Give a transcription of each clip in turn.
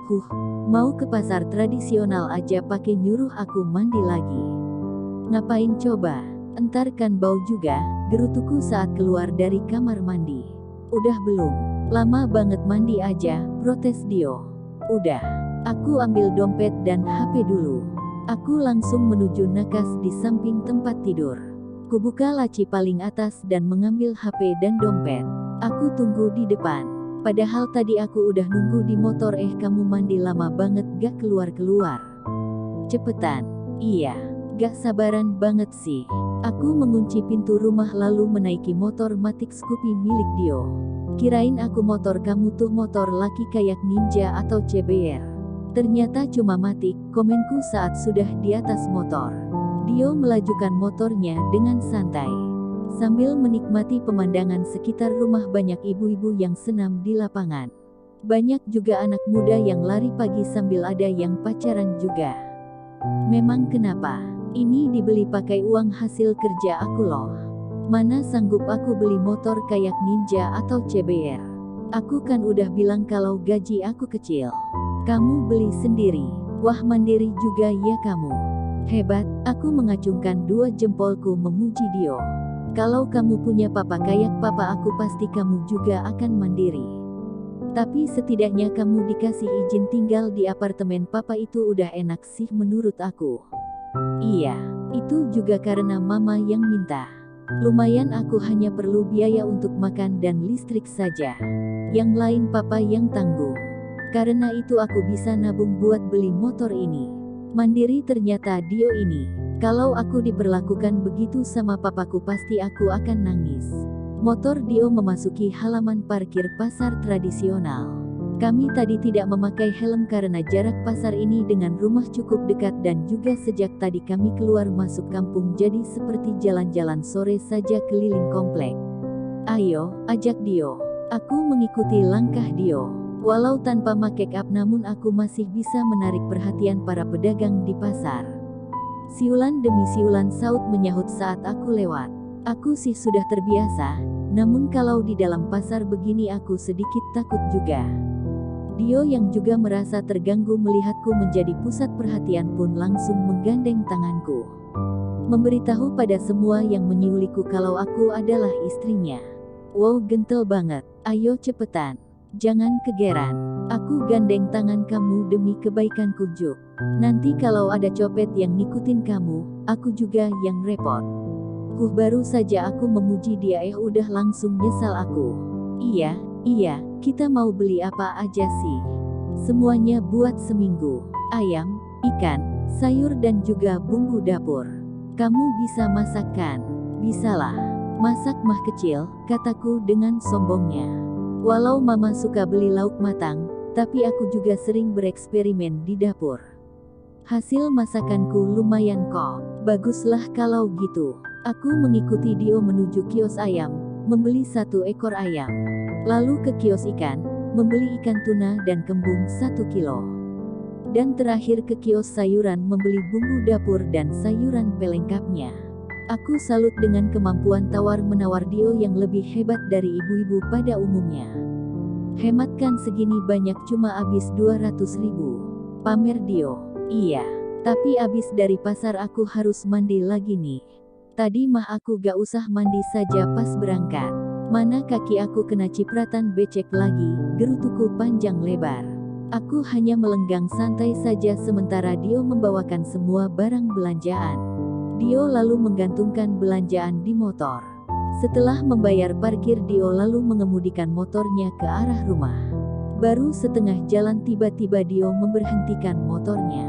Huh, mau ke pasar tradisional aja pakai nyuruh aku mandi lagi. Ngapain coba? Entar kan bau juga, gerutuku saat keluar dari kamar mandi. Udah belum? Lama banget mandi aja, protes Dio. Udah. Aku ambil dompet dan HP dulu. Aku langsung menuju nakas di samping tempat tidur. Kubuka laci paling atas dan mengambil HP dan dompet. Aku tunggu di depan. Padahal tadi aku udah nunggu di motor, kamu mandi lama banget gak keluar-keluar. Cepetan. Iya. Gak sabaran banget sih. Aku mengunci pintu rumah lalu menaiki motor Matic Scoopy milik Dio. Kirain aku motor kamu tuh motor laki kayak Ninja atau CBR. Ternyata cuma Matic, komenku saat sudah di atas motor. Dio melajukan motornya dengan santai. Sambil menikmati pemandangan sekitar rumah, banyak ibu-ibu yang senam di lapangan. Banyak juga anak muda yang lari pagi sambil ada yang pacaran juga. Memang kenapa? Ini dibeli pakai uang hasil kerja aku loh. Mana sanggup aku beli motor kayak Ninja atau CBR. Aku kan udah bilang kalau gaji aku kecil. Kamu beli sendiri. Wah, mandiri juga ya kamu. Hebat, aku mengacungkan dua jempolku memuji Dio. Kalau kamu punya papa kayak papa aku pasti kamu juga akan mandiri. Tapi setidaknya kamu dikasih izin tinggal di apartemen papa itu udah enak sih menurut aku. Iya, itu juga karena mama yang minta. Lumayan, aku hanya perlu biaya untuk makan dan listrik saja. Yang lain papa yang tanggung. Karena itu aku bisa nabung buat beli motor ini. Mandiri ternyata Dio ini. Kalau aku diperlakukan begitu sama papaku pasti aku akan nangis. Motor Dio memasuki halaman parkir pasar tradisional. Kami tadi tidak memakai helm karena jarak pasar ini dengan rumah cukup dekat dan juga sejak tadi kami keluar masuk kampung jadi seperti jalan-jalan sore saja keliling komplek. Ayo, ajak Dio. Aku mengikuti langkah Dio. Walau tanpa make up namun aku masih bisa menarik perhatian para pedagang di pasar. Siulan demi siulan saut menyahut saat aku lewat. Aku sih sudah terbiasa, namun kalau di dalam pasar begini aku sedikit takut juga. Dio yang juga merasa terganggu melihatku menjadi pusat perhatian pun langsung menggandeng tanganku. Memberitahu pada semua yang menyiuliku kalau aku adalah istrinya. Wow, gentle banget. Ayo cepetan. Jangan kegeran. Aku gandeng tangan kamu demi kebaikanku Juk. Nanti kalau ada copet yang ngikutin kamu, aku juga yang repot. Baru saja aku memuji dia udah langsung nyesal aku. Iya, kita mau beli apa aja sih? Semuanya buat seminggu. Ayam, ikan, sayur dan juga bumbu dapur. Kamu bisa masak kan? Bisalah. Masak mah kecil, kataku dengan sombongnya. Walau mama suka beli lauk matang, tapi aku juga sering bereksperimen di dapur. Hasil masakanku lumayan kok. Baguslah kalau gitu. Aku mengikuti Dio menuju kios ayam, membeli 1 ekor ayam. Lalu ke kios ikan, membeli ikan tuna dan kembung 1 kilo. Dan terakhir ke kios sayuran membeli bumbu dapur dan sayuran pelengkapnya. Aku salut dengan kemampuan tawar-menawar Dio yang lebih hebat dari ibu-ibu pada umumnya. Hematkan segini banyak cuma habis 200.000. Pamer Dio. Iya, tapi abis dari pasar aku harus mandi lagi nih. Tadi mah aku gak usah mandi saja pas berangkat. Mana kaki aku kena cipratan becek lagi, gerutuku panjang lebar. Aku hanya melenggang santai saja sementara Dio membawakan semua barang belanjaan. Dio lalu menggantungkan belanjaan di motor. Setelah membayar parkir Dio lalu mengemudikan motornya ke arah rumah. Baru setengah jalan tiba-tiba Dio memberhentikan motornya.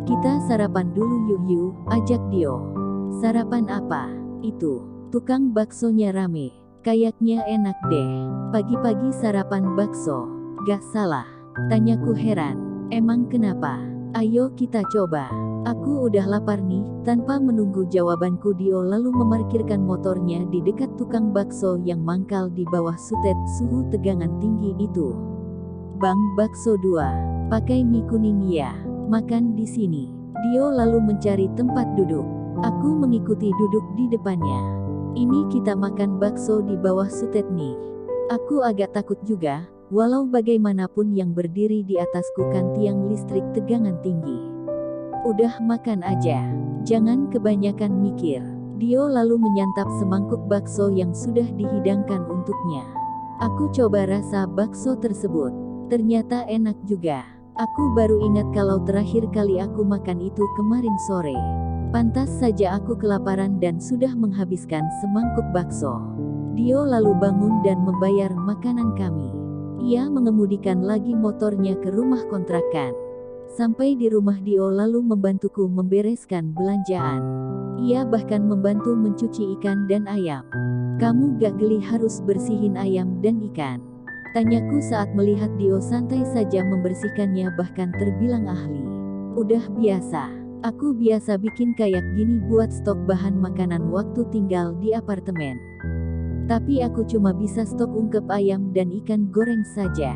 Kita sarapan dulu yuk, ajak Dio. Sarapan apa? Itu, tukang baksonya rame. Kayaknya enak deh. Pagi-pagi sarapan bakso. Gak salah. Tanyaku heran. Emang kenapa? Ayo kita coba. Aku udah lapar nih. Tanpa menunggu jawabanku Dio lalu memarkirkan motornya di dekat tukang bakso yang mangkal di bawah sutet suhu tegangan tinggi itu. Bang, bakso 2. Pakai mie kuning ya. Makan di sini. Dio lalu mencari tempat duduk. Aku mengikuti duduk di depannya. Ini kita makan bakso di bawah sutet nih. Aku agak takut juga, Walau bagaimanapun yang berdiri di atasku kan tiang listrik tegangan tinggi. Udah makan aja. Jangan kebanyakan mikir. Dio lalu menyantap semangkuk bakso yang sudah dihidangkan untuknya. Aku coba rasa bakso tersebut. Ternyata enak juga. Aku baru ingat kalau terakhir kali aku makan itu kemarin sore. Pantas saja aku kelaparan dan sudah menghabiskan semangkuk bakso. Dio lalu bangun dan membayar makanan kami. Ia mengemudikan lagi motornya ke rumah kontrakan. Sampai di rumah Dio lalu membantuku membereskan belanjaan. Ia bahkan membantu mencuci ikan dan ayam. Kamu gak geli harus bersihin ayam dan ikan? Tanyaku saat melihat Dio santai saja membersihkannya bahkan terbilang ahli. Udah biasa. Aku biasa bikin kayak gini buat stok bahan makanan waktu tinggal di apartemen. Tapi aku cuma bisa stok ungkep ayam dan ikan goreng saja.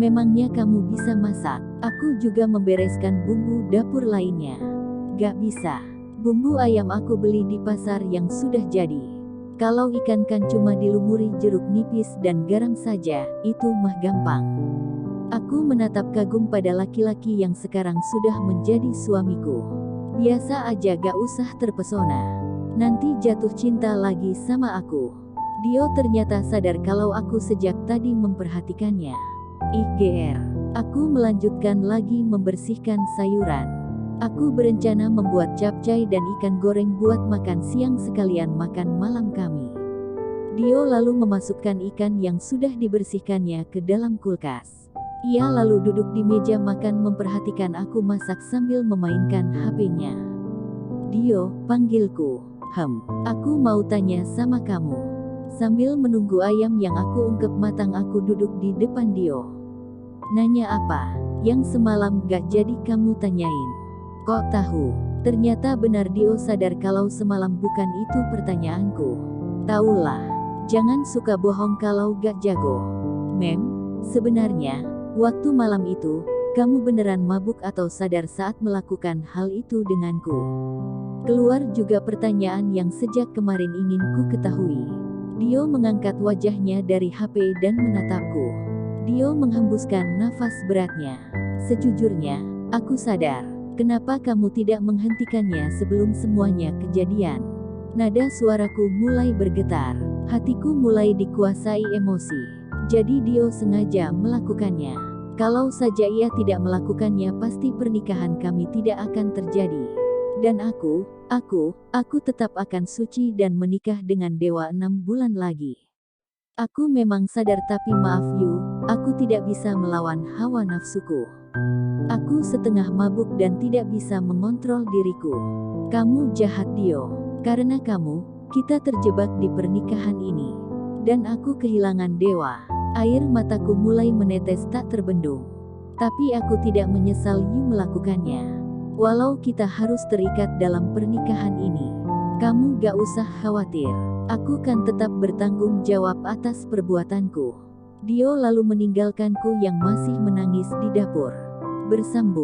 Memangnya kamu bisa masak? Aku juga membereskan bumbu dapur lainnya. Gak bisa. Bumbu ayam aku beli di pasar yang sudah jadi. Kalau ikan kan cuma dilumuri jeruk nipis dan garam saja, itu mah gampang. Aku menatap kagum pada laki-laki yang sekarang sudah menjadi suamiku. Biasa aja gak usah terpesona. Nanti jatuh cinta lagi sama aku. Dio ternyata sadar kalau aku sejak tadi memperhatikannya. IGR. Aku melanjutkan lagi membersihkan sayuran. Aku berencana membuat capcay dan ikan goreng buat makan siang sekalian makan malam kami. Dio lalu memasukkan ikan yang sudah dibersihkannya ke dalam kulkas. Ia lalu duduk di meja makan memperhatikan aku masak sambil memainkan HP-nya. Dio, panggilku. Aku mau tanya sama kamu. Sambil menunggu ayam yang aku ungkep matang aku duduk di depan Dio. Nanya apa? Yang semalam gak jadi kamu tanyain. Kok tahu? Ternyata benar Dio sadar kalau semalam bukan itu pertanyaanku. Taulah, jangan suka bohong kalau gak jago. Mem, sebenarnya, waktu malam itu, kamu beneran mabuk atau sadar saat melakukan hal itu denganku? Keluar juga pertanyaan yang sejak kemarin ingin ku ketahui. Dio mengangkat wajahnya dari HP dan menatapku. Dio menghembuskan nafas beratnya. Sejujurnya, aku sadar. Kenapa kamu tidak menghentikannya sebelum semuanya kejadian? Nada suaraku mulai bergetar. Hatiku mulai dikuasai emosi. Jadi Dio sengaja melakukannya. Kalau saja ia tidak melakukannya pasti pernikahan kami tidak akan terjadi. Dan aku tetap akan suci dan menikah dengan Dewa 6 bulan lagi. Aku memang sadar tapi maaf Yu, aku tidak bisa melawan hawa nafsuku. Aku setengah mabuk dan tidak bisa mengontrol diriku. Kamu jahat Dio. Karena kamu, kita terjebak di pernikahan ini. Dan aku kehilangan Dewa. Air mataku mulai menetes tak terbendung. Tapi aku tidak menyesal Yu melakukannya. Walau kita harus terikat dalam pernikahan ini. Kamu gak usah khawatir. Aku kan tetap bertanggung jawab atas perbuatanku. Dio lalu meninggalkanku yang masih menangis di dapur. Bersambung.